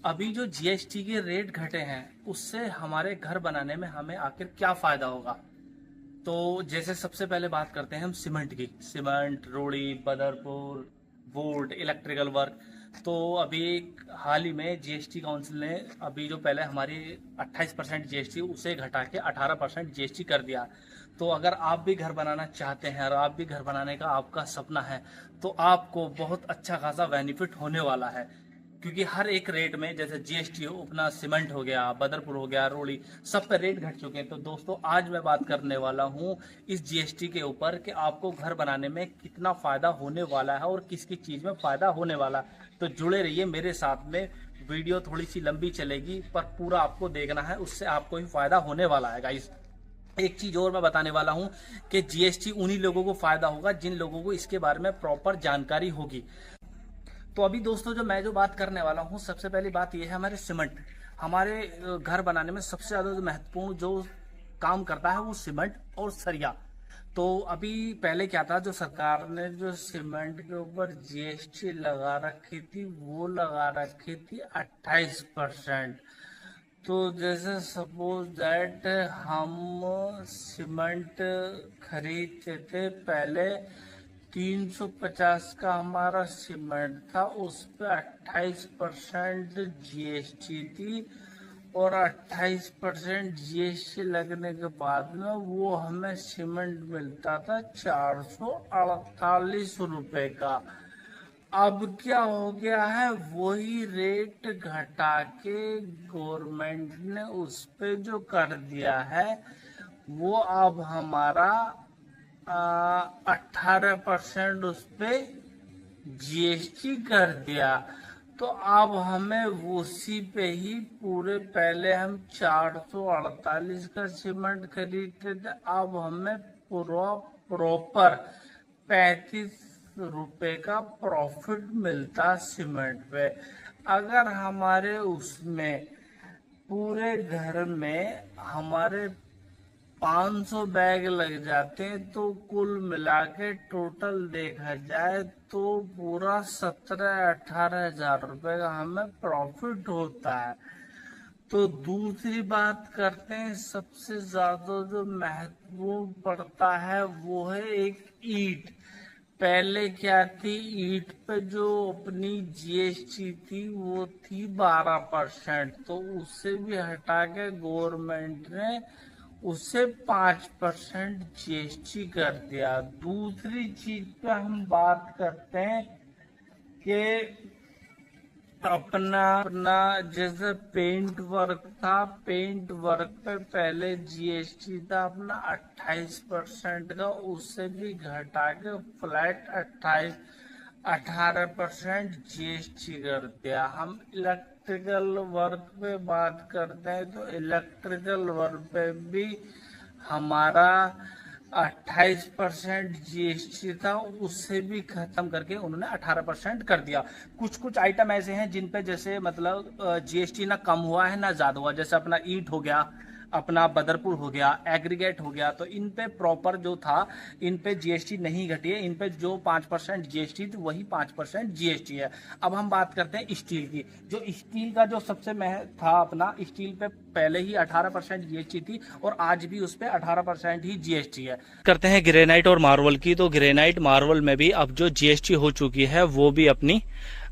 अभी जो जीएसटी के रेट घटे हैं उससे हमारे घर बनाने में हमें आखिर क्या फायदा होगा। तो जैसे सबसे पहले बात करते हैं हम सीमेंट की। सीमेंट, रोड़ी, बदरपुर, बोर्ड, इलेक्ट्रिकल वर्क। तो अभी हाल ही में जीएसटी काउंसिल ने अभी जो पहले हमारी 28% जीएसटी उसे घटा के 18% जीएसटी कर दिया। तो अगर आप भी घर बनाना चाहते हैं और आप भी घर बनाने का आपका सपना है तो आपको बहुत अच्छा खासा बेनिफिट होने वाला है, क्योंकि हर एक रेट में जैसे जीएसटी हो, अपना सीमेंट हो गया, बदरपुर हो गया, रोड़ी, सब पे रेट घट चुके हैं। तो दोस्तों आज मैं बात करने वाला हूँ इस जीएसटी के ऊपर कि आपको घर बनाने में कितना फायदा होने वाला है और किस किस चीज में फायदा होने वाला है। तो जुड़े रहिए मेरे साथ में। वीडियो थोड़ी सी लंबी चलेगी पर पूरा आपको देखना है, उससे आपको ही फायदा होने वाला है गाइस। एक चीज और मैं बताने वाला हूं कि जीएसटी उन्हीं लोगों को फायदा होगा जिन लोगों को इसके बारे में प्रॉपर जानकारी होगी। तो अभी दोस्तों जो बात करने वाला हूँ, सबसे पहली बात यह है हमारे सीमेंट। हमारे घर बनाने में सबसे ज्यादा जो महत्वपूर्ण जो काम करता है वो सीमेंट और सरिया। तो अभी पहले क्या था, जो सरकार ने जो सीमेंट के ऊपर जीएसटी लगा रखी थी वो लगा रखी थी 28%। तो जैसे सपोज दैट हम सीमेंट खरीदते थे पहले, 350 का हमारा सीमेंट था, उस पर 28% जीएसटी थी और 28% जीएसटी लगने के बाद में वो हमें सीमेंट मिलता था 448 रुपए का। अब क्या हो गया है, वही रेट घटा के गवर्नमेंट ने उस पे जो कर दिया है वो अब हमारा 18% उस पे जीएसटी कर दिया। तो अब हमें उसी पे ही पूरे, पहले हम 448 का सीमेंट खरीदते थे, अब हमें पूरा प्रॉपर 35 रुपए का प्रॉफिट मिलता सीमेंट पे। अगर हमारे उसमें पूरे घर में हमारे 500 बैग लग जाते हैं तो कुल मिला के टोटल देखा जाए तो पूरा 17-18 हजार रुपए का हमें प्रॉफिट होता है। तो दूसरी बात करते हैं, सबसे ज्यादा जो महत्वपूर्ण पड़ता है वो है एक ईंट। पहले क्या थी, ईंट पे जो अपनी जीएसटी थी वो थी 12%, तो उससे भी हटा के गवर्नमेंट ने उससे 5% जीएसटी कर दिया। दूसरी चीज पे हम बात करते हैं कि अपना अपना जैसे पेंट वर्क था, पेंट वर्क पे पहले जीएसटी था अपना 28% का, उससे भी घटा के फ्लैट 18% जीएसटी कर दिया। हम इलेक्ट्रिकल वर्क पे बात करते हैं तो इलेक्ट्रिकल वर्क पे भी हमारा 28% जीएसटी था, उससे भी खत्म करके उन्होंने 18% कर दिया। कुछ कुछ आइटम ऐसे हैं जिन पे जैसे मतलब जीएसटी ना कम हुआ है ना ज्यादा हुआ, जैसे अपना ईंट हो गया, अपना बदरपुर हो गया, एग्रीगेट हो गया। तो इन पे प्रॉपर जो था इन पे जीएसटी नहीं घटी है। इन पे जो 5% जीएसटी थी वही 5% जीएसटी है। अब हम बात करते हैं स्टील की। जो स्टील का जो सबसे था अपना, स्टील पे पहले ही 18% जीएसटी थी और आज भी उस पे 18% ही जीएसटी है। करते हैं ग्रेनाइट और मार्बल की। तो ग्रेनाइट मार्बल में भी अब जो जीएसटी हो चुकी है वो भी अपनी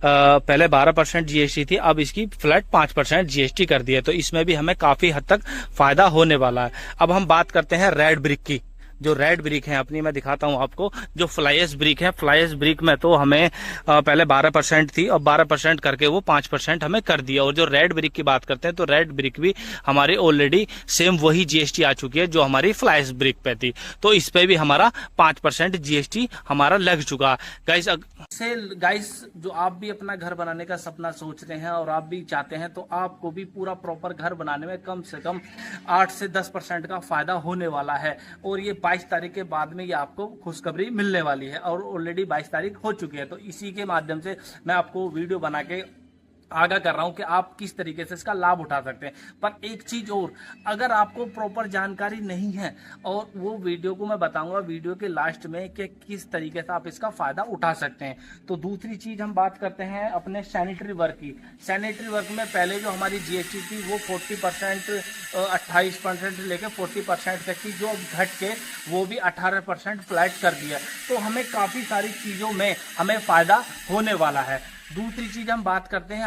पहले 12% जीएसटी थी, अब इसकी फ्लैट 5% जीएसटी कर दी है। तो इसमें भी हमें काफी हद तक फायदा होने वाला है। अब हम बात करते हैं रेड ब्रिक की। जो रेड ब्रिक है अपनी, मैं दिखाता हूं आपको। जो फ्लाईएश ब्रिक है, फ्लाईएश ब्रिक में तो हमें पहले 12% थी और 12% करके वो 5% हमें कर दिया। और जो रेड ब्रिक की बात करते हैं तो रेड ब्रिक भी हमारे ऑलरेडी सेम वही जीएसटी आ चुकी है जो हमारी फ्लाईएश ब्रिक पे थी। तो इस पे भी हमारा 5% जीएसटी हमारा लग चुका। गाइस गाइस जो आप भी अपना घर बनाने का सपना सोच रहे हैं और आप भी चाहते हैं तो आपको भी पूरा प्रॉपर घर बनाने में कम से कम 8 से 10% का फायदा होने वाला है। और ये 22 तारीख के बाद में ये आपको खुशखबरी मिलने वाली है और ऑलरेडी 22 तारीख हो चुकी है। तो इसी के माध्यम से मैं आपको वीडियो बना के आगाह कर रहा हूं कि आप किस तरीके से इसका लाभ उठा सकते हैं। पर एक चीज और, अगर आपको प्रॉपर जानकारी नहीं है, और वो वीडियो को मैं बताऊंगा वीडियो के लास्ट में कि किस तरीके से आप इसका फायदा उठा सकते हैं। तो दूसरी चीज हम बात करते हैं अपने सैनिटरी वर्क की। सैनिटरी वर्क में पहले जो हमारी जीएसटी थी वो 40% 28% लेके 40% तक की, जो घट के वो भी 18% फ्लैट कर दिया। तो हमें काफी सारी चीजों में हमें फायदा होने वाला है। दूसरी चीज हम बात करते हैं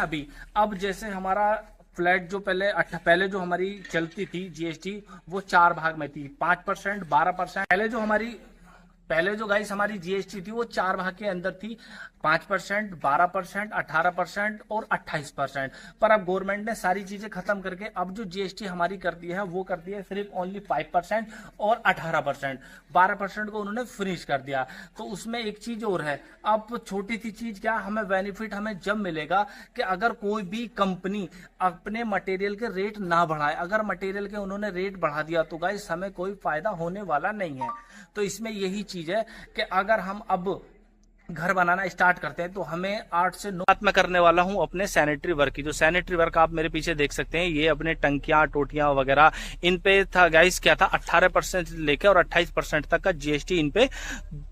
अब जैसे हमारा फ्लैट जो पहले जो हमारी चलती थी जीएसटी, वो 4 भाग में थी, 5%, 12%। पहले जो गाइस हमारी जीएसटी थी वो 4 भाग के अंदर थी, 5%, 12%, 18% और 28%। पर अब गवर्नमेंट ने सारी चीजें खत्म करके अब जो जीएसटी हमारी कर दी है वो कर दी है सिर्फ ओनली 5% और 18%। 12% को उन्होंने फिनिश कर दिया। तो उसमें एक चीज और है, अब छोटी सी चीज क्या, हमें बेनिफिट हमें जब मिलेगा कि अगर कोई भी कंपनी अपने मटेरियल के रेट ना बढ़ाए। अगर मटेरियल के उन्होंने रेट बढ़ा दिया तो गाइस हमें कोई फायदा होने वाला नहीं है। तो इसमें यही चीज है कि अगर हम अब घर बनाना स्टार्ट करते हैं तो हमें 8 से 9 बात मैं करने वाला हूं अपने सैनिटरी वर्क की। जो सैनिटरी वर्क आप मेरे पीछे देख सकते हैं, ये अपने टंकियां टोटियां वगैरह इन पे था गाइस, क्या था 18% लेके और 28% तक का जीएसटी इन पे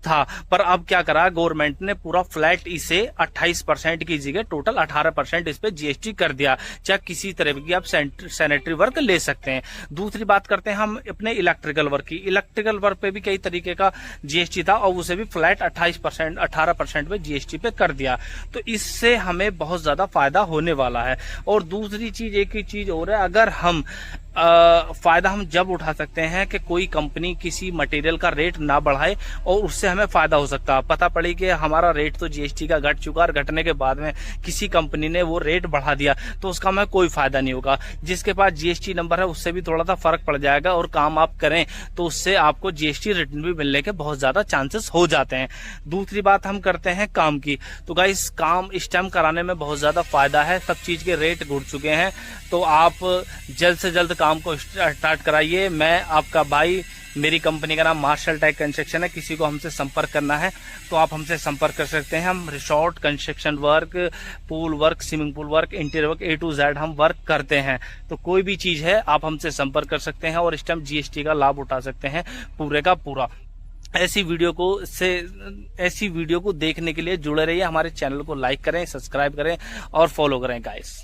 था। पर अब क्या करा गवर्नमेंट ने, पूरा फ्लैट इसे 28% की जगह टोटल 18% इस पे जीएसटी कर दिया। चाहे किसी तरह की आप सैनिटरी वर्क ले सकते हैं। दूसरी बात करते हैं हम अपने इलेक्ट्रिकल वर्क की। इलेक्ट्रिकल वर्क पे भी कई तरीके का जीएसटी था और उसे भी फ्लैट 18% पे जीएसटी पे कर दिया। तो इससे हमें बहुत ज्यादा फायदा होने वाला है। और दूसरी चीज, एक ही चीज और है, अगर हम फायदा हम जब उठा सकते हैं कि कोई कंपनी किसी मटेरियल का रेट ना बढ़ाए और उससे हमें फायदा हो सकता है। पता पड़ी कि हमारा रेट तो जीएसटी का घट चुका और घटने के बाद में किसी कंपनी ने वो रेट बढ़ा दिया तो उसका हमें कोई फायदा नहीं होगा। जिसके पास जीएसटी नंबर है उससे भी थोड़ा सा फर्क पड़ जाएगा और काम आप करें तो उससे आपको जीएसटी रिटर्न भी मिलने के बहुत ज्यादा चांसेस हो जाते हैं। दूसरी बात हम करते हैं काम की। तो गाइस काम इस टाइम कराने में बहुत ज्यादा फायदा है। सब चीज के रेट घुट चुके हैं, तो आप जल्द से जल्द काम को स्टार्ट कराइए। मैं आपका भाई, मेरी कंपनी का नाम मार्शल टेक कंस्ट्रक्शन है। किसी को हमसे संपर्क करना है तो आप हमसे संपर्क कर सकते हैं। हम resort, construction work, pool work, swimming pool work, interior work, A to Z हम वर्क करते हैं। तो कोई भी चीज है आप हमसे संपर्क कर सकते हैं और इस टाइम जीएसटी का लाभ उठा सकते हैं पूरे का पूरा। ऐसी वीडियो को देखने के लिए जुड़े रहिए। हमारे चैनल को लाइक करें, सब्सक्राइब करें और फॉलो करें गाइस।